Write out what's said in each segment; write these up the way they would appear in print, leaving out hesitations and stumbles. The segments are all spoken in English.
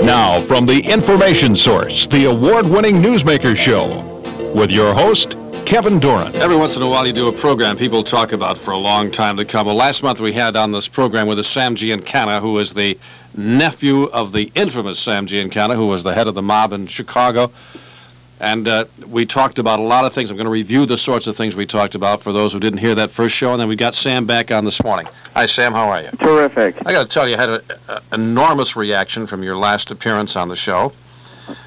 Now, from the information source, the award-winning Newsmaker Show, with your host, Kevin Doran. Every once in a while you do a program people talk about for a long time to come. Well, last month we had on this program with Sam Giancana, who is the nephew of the infamous Sam Giancana, who was the head of the mob in Chicago. And we talked about a lot of things. I'm going to review the sorts of things we talked about for those who didn't hear that first show. And then we got Sam back on this morning. Hi, Sam. How are you? Terrific. I got to tell you, I had an enormous reaction from your last appearance on the show.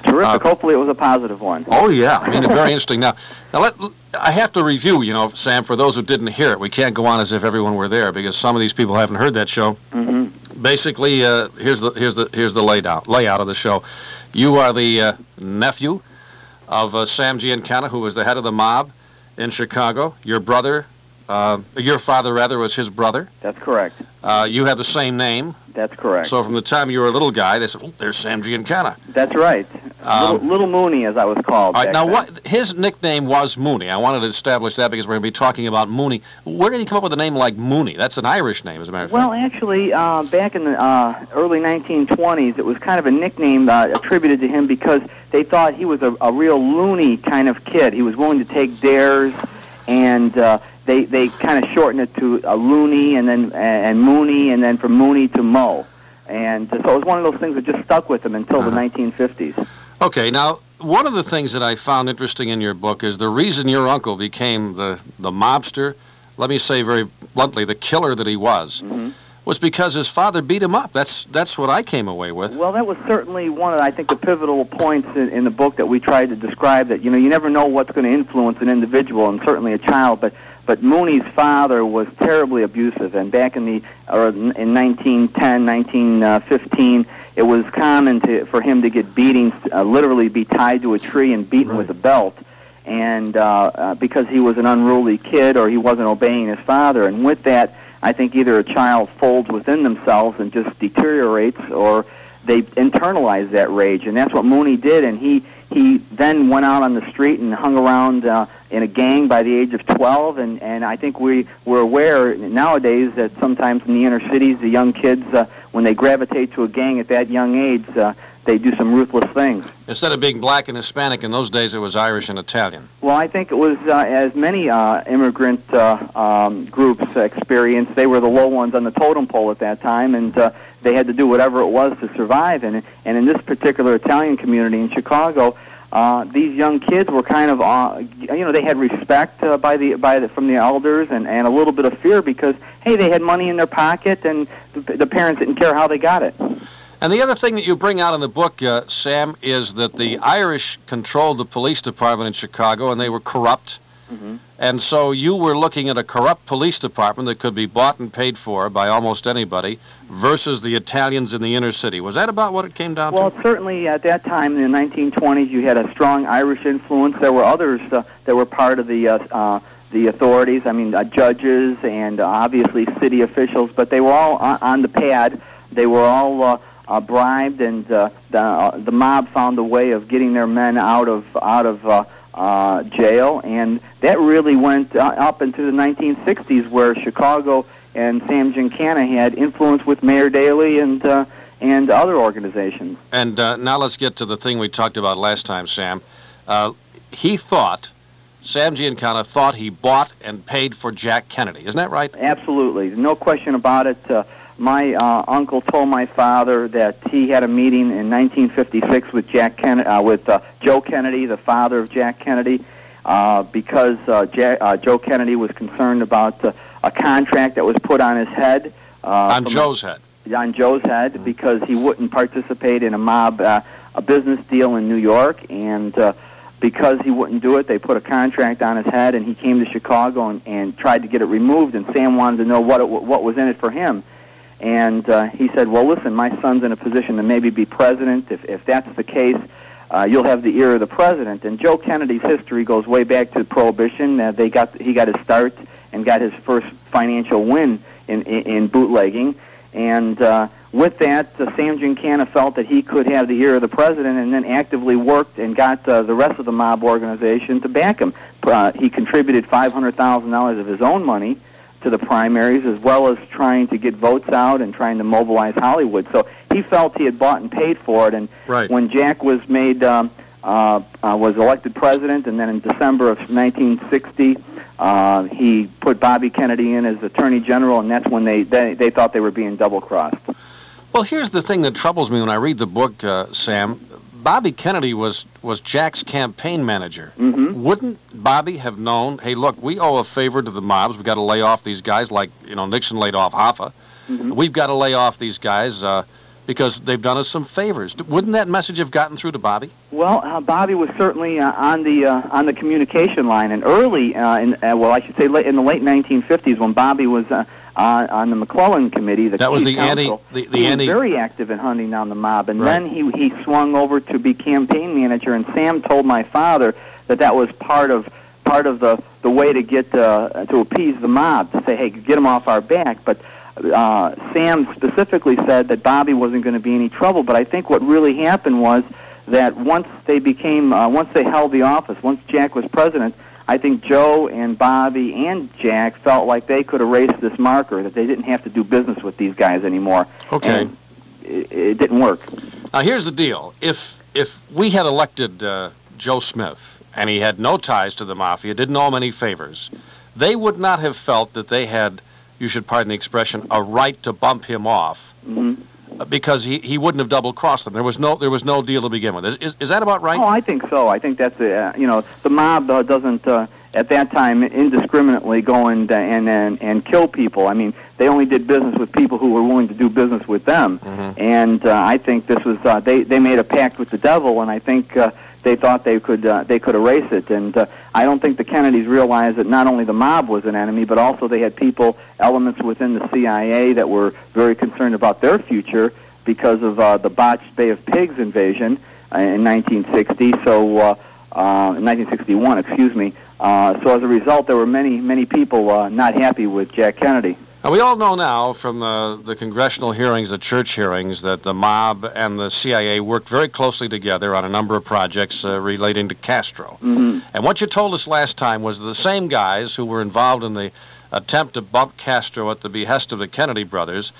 Terrific. Hopefully it was a positive one. Oh, yeah. I mean, it's very interesting. Now I have to review, you know, Sam, for those who didn't hear it. We can't go on as if everyone were there because some of these people haven't heard that show. Mm-hmm. Basically, here's the layout of the show. You are the nephew of Sam Giancana, who was the head of the mob in Chicago. Your father, rather, was his brother. That's correct. You have the same name. That's correct. So from the time you were a little guy, they said, oh, there's Sam Giancana. That's right. Little Mooney, as I was called. All right, now, his nickname was Mooney. I wanted to establish that because we're going to be talking about Mooney. Where did he come up with a name like Mooney? That's an Irish name, as a matter of fact. Well, actually, back in the early 1920s, it was kind of a nickname attributed to him because they thought he was a real loony kind of kid. He was willing to take dares, and they kind of shortened it to a loony and Mooney, and then from Mooney to Mo. And so it was one of those things that just stuck with him until the 1950s. Okay, now, one of the things that I found interesting in your book is the reason your uncle became the mobster, let me say very bluntly, the killer that he was, was because his father beat him up. That's what I came away with. Well, that was certainly one of, I think, the pivotal points in the book that we tried to describe, that, you know, you never know what's going to influence an individual, and certainly a child, but Mooney's father was terribly abusive, and back in 1910, 1915, it was common for him to get beatings, literally be tied to a tree and beaten with a belt, and because he was an unruly kid or he wasn't obeying his father. And with that, I think either a child folds within themselves and just deteriorates, or they internalize that rage, and that's what Mooney did. And he then went out on the street and hung around in a gang by the age of 12, and I think we're aware nowadays that sometimes in the inner cities, the young kids, when they gravitate to a gang at that young age, they do some ruthless things. Instead of being black and Hispanic, in those days it was Irish and Italian. Well, I think it was, as many immigrant groups experienced, they were the low ones on the totem pole at that time, and they had to do whatever it was to survive. And in this particular Italian community in Chicago, these young kids were kind of, you know, they had respect from the elders, and a little bit of fear because, hey, they had money in their pocket, and the parents didn't care how they got it. And the other thing that you bring out in the book, Sam, is that the Irish controlled the police department in Chicago, and they were corrupt. And so you were looking at a corrupt police department that could be bought and paid for by almost anybody versus the Italians in the inner city. Was that about what it came down to? Well, certainly at that time in the 1920s, you had a strong Irish influence. There were others that were part of the authorities, I mean, judges and obviously city officials, but they were all on the pad. They were all bribed, and the mob found a way of getting their men out of jail, and that really went up into the 1960s, where Chicago and Sam Giancana had influence with Mayor Daley and other organizations. And now let's get to the thing we talked about last time, Sam. Sam Giancana thought he bought and paid for Jack Kennedy. Isn't that right? Absolutely. No question about it. My uncle told my father that he had a meeting in 1956 with Joe Kennedy, the father of Jack Kennedy, because Joe Kennedy was concerned about a contract that was put on his head. On Joe's head. On Joe's head, because he wouldn't participate in a business deal in New York, and because he wouldn't do it, they put a contract on his head, and he came to Chicago and tried to get it removed, and Sam wanted to know what was in it for him. And he said, well, listen, my son's in a position to maybe be president. If that's the case, you'll have the ear of the president. And Joe Kennedy's history goes way back to Prohibition. He got his start and got his first financial win in bootlegging. And with that, Sam Giancana felt that he could have the ear of the president, and then actively worked and got the rest of the mob organization to back him. He contributed $500,000 of his own money the primaries, as well as trying to get votes out and trying to mobilize Hollywood. So he felt he had bought and paid for it. And when Jack was made was elected president, and then in December of 1960, he put Bobby Kennedy in as Attorney General, and that's when they thought they were being double-crossed. Well, here's the thing that troubles me when I read the book, Sam. Bobby Kennedy was Jack's campaign manager. Wouldn't Bobby have known, hey, look, we owe a favor to the mobs. We've got to lay off these guys like, Nixon laid off Hoffa. We've got to lay off these guys because they've done us some favors. Wouldn't that message have gotten through to Bobby? Well, Bobby was certainly on the communication line, and early, I should say in the late 1950s, when Bobby was on the McClellan Committee, that was the council, he was very active in hunting down the mob, and then he swung over to be campaign manager. And Sam told my father that was part of the way to get to appease the mob, to say, hey, get them off our back. But Sam specifically said that Bobby wasn't going to be any trouble. But I think what really happened was that once they held the office, once Jack was president, I think Joe and Bobby and Jack felt like they could erase this marker, that they didn't have to do business with these guys anymore. Okay. And it didn't work. Now, here's the deal. If we had elected Joe Smith, and he had no ties to the Mafia, didn't owe him any favors, they would not have felt that they had, you should pardon the expression, a right to bump him off. Because he wouldn't have double-crossed them. There was no deal to begin with. Is that about right? Oh, I think so. I think that's the mob doesn't at that time indiscriminately go and kill people. I mean, they only did business with people who were willing to do business with them. And I think this was they made a pact with the devil, and I think they thought they could erase it. And I don't think the Kennedys realized that not only the mob was an enemy, but also they had elements within the CIA that were very concerned about their future because of the botched Bay of Pigs invasion in 1960. So in 1961, excuse me. So as a result, there were many people not happy with Jack Kennedy. Now, we all know now from the congressional hearings, the church hearings, that the mob and the CIA worked very closely together on a number of projects relating to Castro. And what you told us last time was the same guys who were involved in the attempt to bump Castro at the behest of the Kennedy brothers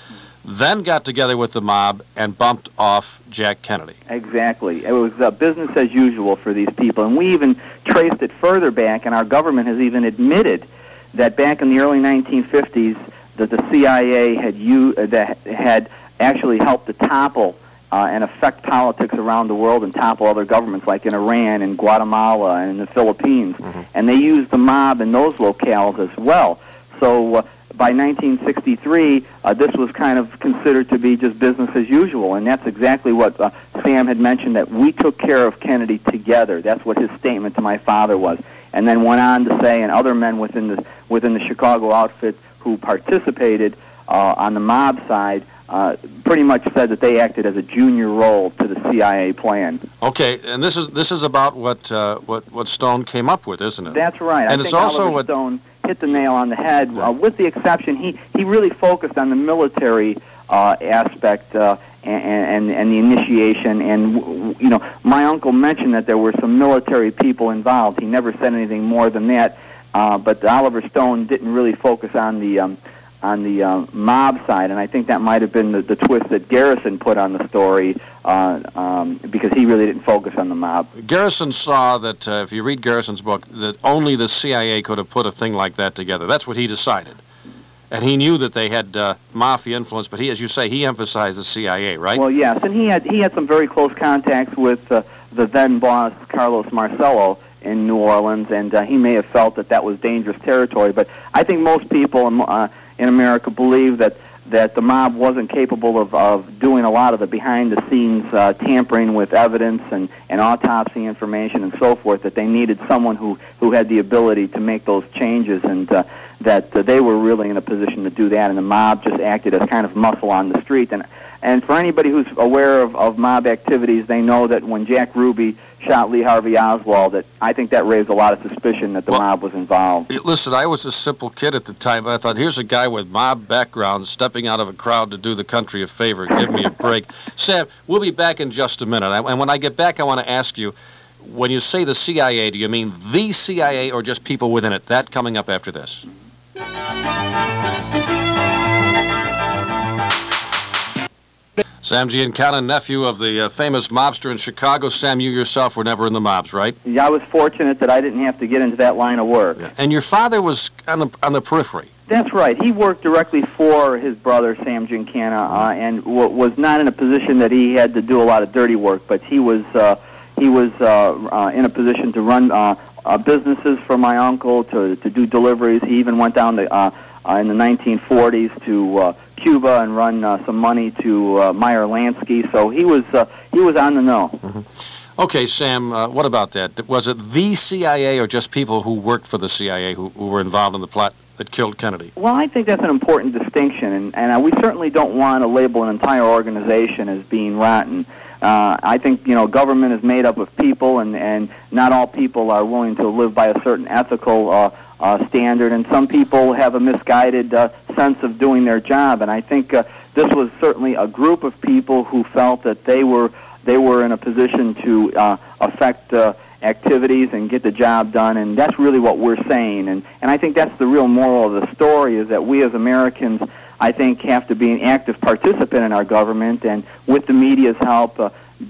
then got together with the mob and bumped off Jack Kennedy. Exactly. It was business as usual for these people. And we even traced it further back, and our government has even admitted that back in the early 1950s, that the CIA had actually helped to topple and affect politics around the world and topple other governments, like in Iran and Guatemala and in the Philippines. And they used the mob in those locales as well. So by 1963, this was kind of considered to be just business as usual, and that's exactly what Sam had mentioned, that we took care of Kennedy together. That's what his statement to my father was. And then went on to say, and other men within the Chicago outfit who participated on the mob side pretty much said that they acted as a junior role to the CIA plan. Okay, and this is about what Stone came up with, isn't it? That's right. And I think Oliver Stone hit the nail on the head. With the exception, he really focused on the military aspect and the initiation. And my uncle mentioned that there were some military people involved. He never said anything more than that. But Oliver Stone didn't really focus on the mob side, and I think that might have been the twist that Garrison put on the story, because he really didn't focus on the mob. Garrison saw that, if you read Garrison's book, that only the CIA could have put a thing like that together. That's what he decided. And he knew that they had mafia influence, but as you say, he emphasized the CIA, right? Well, yes, and he had some very close contacts with the then boss, Carlos Marcello, in New Orleans, and he may have felt that was dangerous territory. But I think most people in America believe that the mob wasn't capable of doing a lot of the behind-the-scenes tampering with evidence and autopsy information and so forth, that they needed someone who had the ability to make those changes, and that they were really in a position to do that, and the mob just acted as kind of muscle on the street. And for anybody who's aware of mob activities, they know that when Jack Ruby shot Lee Harvey Oswald, I think that raised a lot of suspicion that the mob was involved. Listen, I was a simple kid at the time, but I thought, here's a guy with mob background stepping out of a crowd to do the country a favor. Give me a break. Sam, we'll be back in just a minute. And when I get back, I want to ask you, when you say the CIA, do you mean the CIA or just people within it? That coming up after this. Sam Giancana, nephew of the famous mobster in Chicago. Sam, you yourself were never in the mobs, right? Yeah, I was fortunate that I didn't have to get into that line of work. Yeah. And your father was on the periphery. That's right. He worked directly for his brother, Sam Giancana, and was not in a position that he had to do a lot of dirty work, but he was in a position to run businesses for my uncle, to do deliveries. He even went down to, in the 1940s to Cuba and run some money to Meyer Lansky. So he was on the know. Mm-hmm. Okay, Sam, what about that? Was it the CIA or just people who worked for the CIA who were involved in the plot that killed Kennedy? Well, I think that's an important distinction, and we certainly don't want to label an entire organization as being rotten. I think, government is made up of people, and not all people are willing to live by a certain ethical standard, and some people have a misguided sense of doing their job, and I think this was certainly a group of people who felt that they were in a position to affect activities and get the job done, and that's really what we're saying, and I think that's the real moral of the story, is that we as Americans, I think, have to be an active participant in our government, and with the media's help,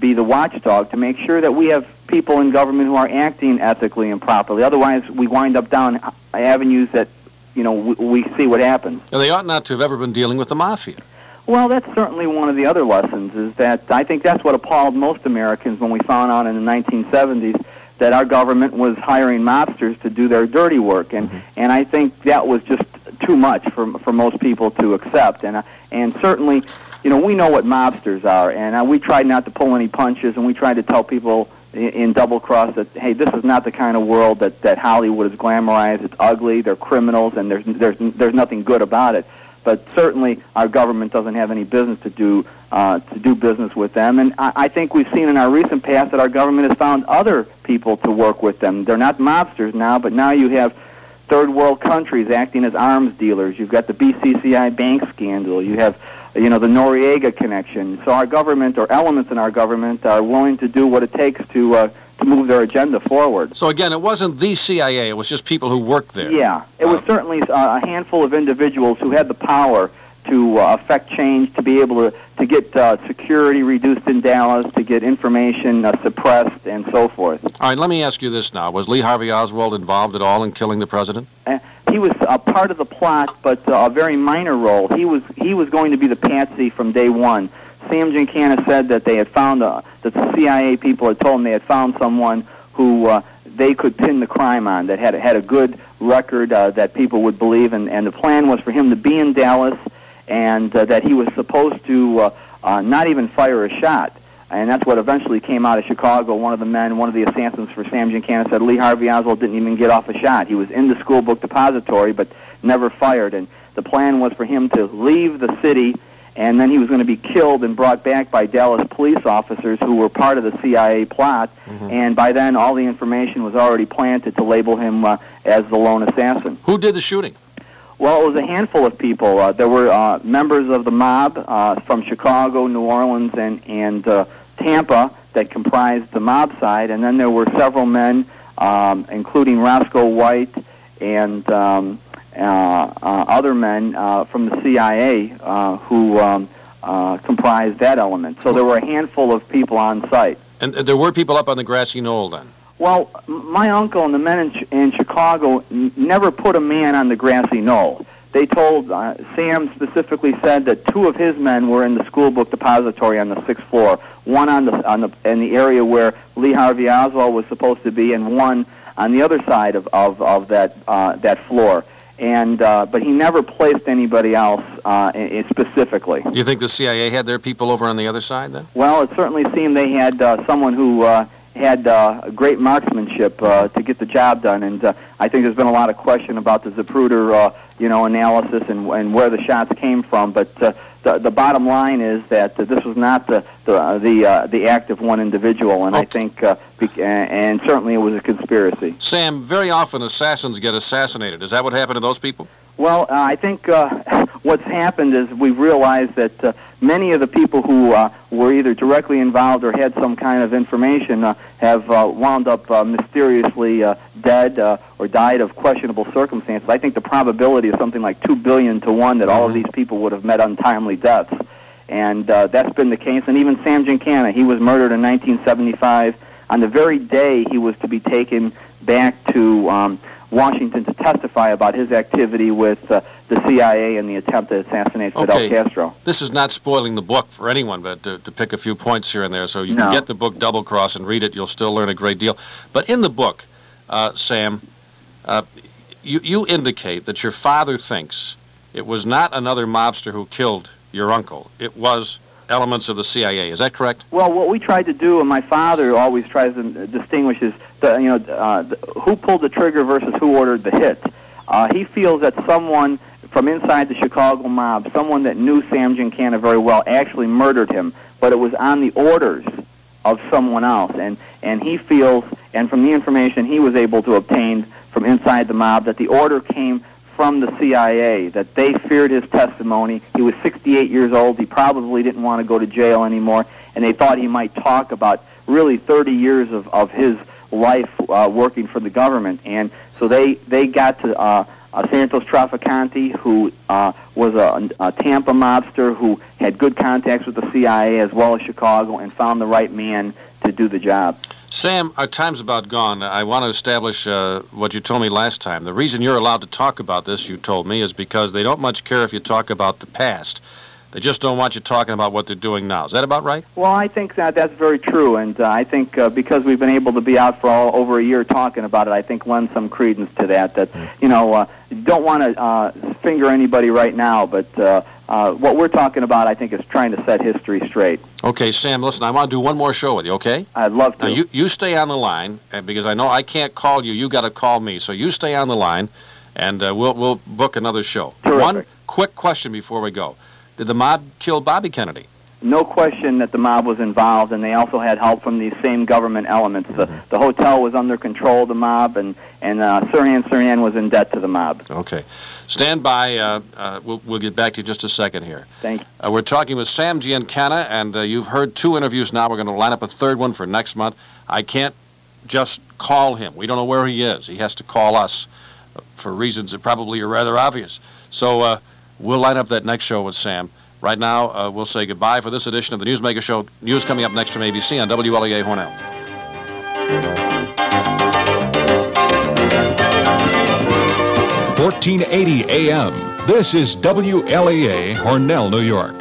be the watchdog to make sure that we have people in government who are acting ethically and properly. Otherwise, we wind up down avenues that, we see what happens. Now, they ought not to have ever been dealing with the mafia. Well, that's certainly one of the other lessons, is that I think that's what appalled most Americans when we found out in the 1970s that our government was hiring mobsters to do their dirty work, and I think that was just too much for most people to accept, and certainly, we know what mobsters are, and we tried not to pull any punches, and we tried to tell people in Double Cross that, hey, this is not the kind of world that Hollywood is glamorized. It's ugly, they're criminals, and there's nothing good about it. But certainly our government doesn't have any business to do business with them. And I think we've seen in our recent past that our government has found other people to work with them. They're not mobsters now, but now you have third world countries acting as arms dealers. You've got the BCCI bank scandal. You have the Noriega connection. So our government, or elements in our government, are willing to do what it takes to move their agenda forward. So again, it wasn't the CIA, it was just people who worked there. Yeah, it was certainly a handful of individuals who had the power to affect change, to be able to get security reduced in Dallas, to get information suppressed, and so forth. All right, let me ask you this now. Was Lee Harvey Oswald involved at all in killing the president? He was a part of the plot, but a very minor role. He was going to be the patsy from day one. Sam Giancana said that they had found, that the CIA people had told him they had found someone who they could pin the crime on, that had a good record that people would believe, and the plan was for him to be in Dallas, and that he was supposed to not even fire a shot. And that's what eventually came out of Chicago. One of the assassins for Sam Giancana said Lee Harvey Oswald didn't even get off a shot. He was in the school book depository, but never fired. And the plan was for him to leave the city, and then he was going to be killed and brought back by Dallas police officers who were part of the CIA plot. And by then, all the information was already planted to label him as the lone assassin. Who did the shooting? Well, it was a handful of people. There were members of the mob from Chicago, New Orleans, and Tampa that comprised the mob side, and then there were several men, including Roscoe White and other men from the CIA who comprised that element. So there were a handful of people on site. And there were people up on the grassy knoll then? Well, my uncle and the men in Chicago never put a man on the grassy knoll. They told, Sam specifically said that two of his men were in the school book depository on the 6th floor, one in the area where Lee Harvey Oswald was supposed to be, and one on the other side of that floor. And but he never placed anybody else specifically. Do you think the CIA had their people over on the other side then? Well, it certainly seemed they had someone who had great marksmanship to get the job done, and I think there's been a lot of question about the Zapruder analysis and where the shots came from. But the bottom line is that this was not the act of one individual, and I think, and certainly it was a conspiracy. Sam, very often assassins get assassinated. Is that what happened to those people? Well, I think what's happened is we've realized that many of the people who were either directly involved or had some kind of information have wound up mysteriously dead or died of questionable circumstances. I think the probability is something like 2 billion to 1 that all of these people would have met untimely deaths. And that's been the case. And even Sam Giancana, he was murdered in 1975 on the very day he was to be taken back to Washington to testify about his activity with the CIA and the attempt to assassinate Fidel Castro. This is not spoiling the book for anyone, but to pick a few points here and there, so you can get the book Double Cross and read it. You'll still learn a great deal. But in the book, Sam, you indicate that your father thinks it was not another mobster who killed your uncle. It was elements of the CIA. Is that correct? Well, what we tried to do, and my father always tries to distinguish, is who pulled the trigger versus who ordered the hit. He feels that someone from inside the Chicago mob, someone that knew Sam Giancana very well, actually murdered him, but it was on the orders of someone else. And he feels, and from the information he was able to obtain from inside the mob, that the order came from the CIA, that they feared his testimony. He was 68 years old. He probably didn't want to go to jail anymore, and they thought he might talk about really 30 years of his life working for the government. And so they got to Santos Traficante, who was a Tampa mobster who had good contacts with the CIA as well as Chicago, and found the right man to do the job. Sam, our time's about gone. I want to establish what you told me last time. The reason you're allowed to talk about this, you told me, is because they don't much care if you talk about the past. They just don't want you talking about what they're doing now. Is that about right? Well, I think that's very true, and I think because we've been able to be out for over a year talking about it, I think lends some credence to that. That don't want to finger anybody right now, but what we're talking about, I think, is trying to set history straight. Okay, Sam, listen, I want to do one more show with you, okay? I'd love to. Now, you stay on the line, because I know I can't call you. You got to call me. So you stay on the line, and we'll book another show. Terrific. One quick question before we go. Did the mob kill Bobby Kennedy? No question that the mob was involved, and they also had help from these same government elements. The hotel was under control of the mob, and Sirhan was in debt to the mob. Okay. Stand by. We'll get back to you in just a second here. Thank you. We're talking with Sam Giancana, and you've heard 2 interviews now. We're going to line up a 3rd one for next month. I can't just call him. We don't know where he is. He has to call us for reasons that probably are rather obvious. So we'll line up that next show with Sam. Right now, we'll say goodbye for this edition of the Newsmaker Show. News coming up next from ABC on WLEA Hornell. 1480 AM. This is WLEA Hornell, New York.